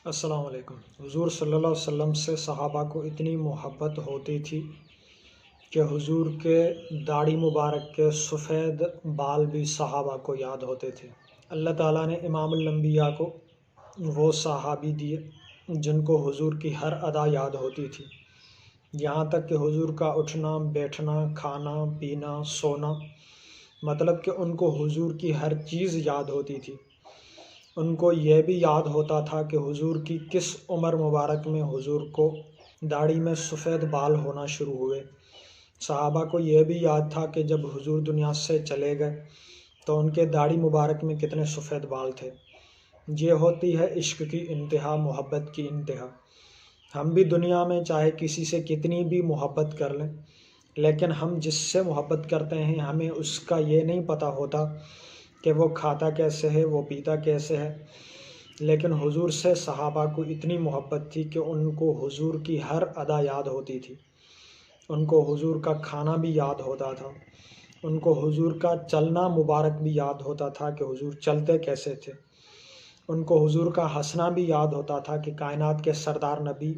السلام علیکم۔ حضور صلی اللہ علیہ وسلم سے صحابہ کو اتنی محبت ہوتی تھی کہ حضور کے داڑھی مبارک کے سفید بال بھی صحابہ کو یاد ہوتے تھے۔ اللہ تعالیٰ نے امام الانبیاء کو وہ صحابی دیے جن کو حضور کی ہر ادا یاد ہوتی تھی، یہاں تک کہ حضور کا اٹھنا بیٹھنا، کھانا پینا، سونا، مطلب کہ ان کو حضور کی ہر چیز یاد ہوتی تھی۔ ان کو یہ بھی یاد ہوتا تھا کہ حضور کی کس عمر مبارک میں حضور کو داڑھی میں سفید بال ہونا شروع ہوئے۔ صحابہ کو یہ بھی یاد تھا کہ جب حضور دنیا سے چلے گئے تو ان کے داڑھی مبارک میں کتنے سفید بال تھے۔ یہ ہوتی ہے عشق کی انتہا، محبت کی انتہا۔ ہم بھی دنیا میں چاہے کسی سے کتنی بھی محبت کر لیں، لیکن ہم جس سے محبت کرتے ہیں ہمیں اس کا یہ نہیں پتہ ہوتا کہ وہ کھاتا کیسے ہے، وہ پیتا کیسے ہے۔ لیکن حضور سے صحابہ کو اتنی محبت تھی کہ ان کو حضور کی ہر ادا یاد ہوتی تھی۔ ان کو حضور کا کھانا بھی یاد ہوتا تھا، ان کو حضور کا چلنا مبارک بھی یاد ہوتا تھا کہ حضور چلتے کیسے تھے۔ ان کو حضور کا ہنسنا بھی یاد ہوتا تھا کہ کائنات کے سردار نبی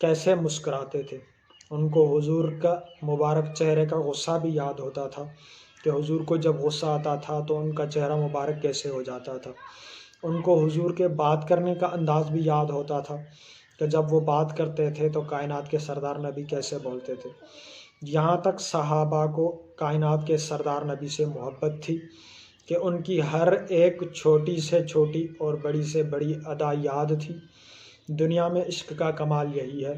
کیسے مسکراتے تھے۔ ان کو حضور کا مبارک چہرے کا غصہ بھی یاد ہوتا تھا کہ حضور کو جب غصہ آتا تھا تو ان کا چہرہ مبارک کیسے ہو جاتا تھا۔ ان کو حضور کے بات کرنے کا انداز بھی یاد ہوتا تھا کہ جب وہ بات کرتے تھے تو کائنات کے سردار نبی کیسے بولتے تھے۔ یہاں تک صحابہ کو کائنات کے سردار نبی سے محبت تھی کہ ان کی ہر ایک چھوٹی سے چھوٹی اور بڑی سے بڑی ادا یاد تھی۔ دنیا میں عشق کا کمال یہی ہے،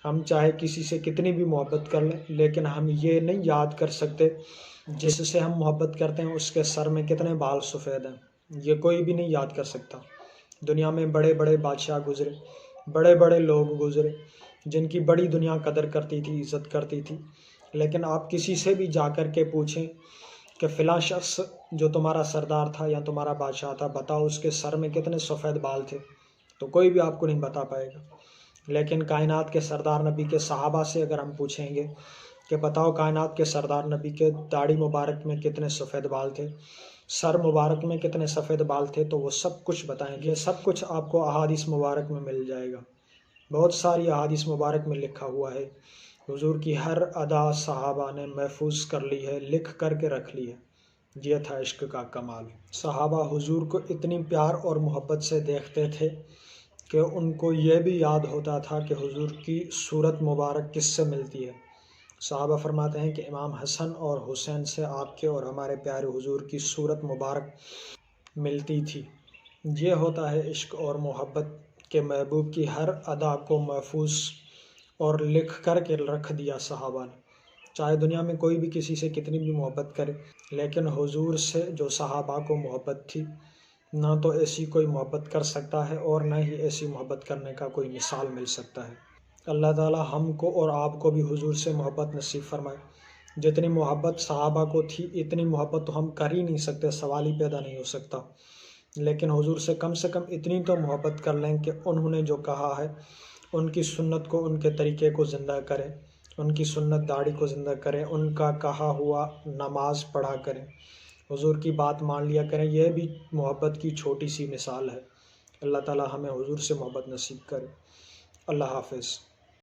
ہم چاہے کسی سے کتنی بھی محبت کر لیں لیکن ہم یہ نہیں یاد کر سکتے جس سے ہم محبت کرتے ہیں اس کے سر میں کتنے بال سفید ہیں۔ یہ کوئی بھی نہیں یاد کر سکتا۔ دنیا میں بڑے بڑے بادشاہ گزرے، بڑے بڑے لوگ گزرے جن کی بڑی دنیا قدر کرتی تھی، عزت کرتی تھی، لیکن آپ کسی سے بھی جا کر کے پوچھیں کہ فلاں شخص جو تمہارا سردار تھا یا تمہارا بادشاہ تھا، بتاؤ اس کے سر میں کتنے سفید بال تھے، تو کوئی بھی آپ کو نہیں بتا پائے گا۔ لیکن کائنات کے سردار نبی کے صحابہ سے اگر ہم پوچھیں گے کہ بتاؤ کائنات کے سردار نبی کے داڑھی مبارک میں کتنے سفید بال تھے، سر مبارک میں کتنے سفید بال تھے، تو وہ سب کچھ بتائیں گے۔ سب کچھ آپ کو احادیث مبارک میں مل جائے گا۔ بہت ساری احادیث مبارک میں لکھا ہوا ہے۔ حضور کی ہر ادا صحابہ نے محفوظ کر لی ہے، لکھ کر کے رکھ لی ہے۔ یہ تھا عشق کا کمال۔ صحابہ حضور کو اتنی پیار اور محبت سے دیکھتے تھے کہ ان کو یہ بھی یاد ہوتا تھا کہ حضور کی صورت مبارک کس سے ملتی ہے۔ صحابہ فرماتے ہیں کہ امام حسن اور حسین سے آپ کے اور ہمارے پیارے حضور کی صورت مبارک ملتی تھی۔ یہ ہوتا ہے عشق اور محبت کہ محبوب کی ہر ادا کو محفوظ اور لکھ کر کے رکھ دیا صحابہ نے۔ چاہے دنیا میں کوئی بھی کسی سے کتنی بھی محبت کرے، لیکن حضور سے جو صحابہ کو محبت تھی، نہ تو ایسی کوئی محبت کر سکتا ہے اور نہ ہی ایسی محبت کرنے کا کوئی مثال مل سکتا ہے۔ اللہ تعالیٰ ہم کو اور آپ کو بھی حضور سے محبت نصیب فرمائے۔ جتنی محبت صحابہ کو تھی اتنی محبت تو ہم کر ہی نہیں سکتے، سوال ہی پیدا نہیں ہو سکتا۔ لیکن حضور سے کم اتنی تو محبت کر لیں کہ انہوں نے جو کہا ہے ان کی سنت کو، ان کے طریقے کو زندہ کریں، ان کی سنت داڑھی کو زندہ کریں، ان کا کہا ہوا نماز پڑھا کریں، حضور کی بات مان لیا کریں۔ یہ بھی محبت کی چھوٹی سی مثال ہے۔ اللہ تعالیٰ ہمیں حضور سے محبت نصیب کرے۔ اللہ حافظ۔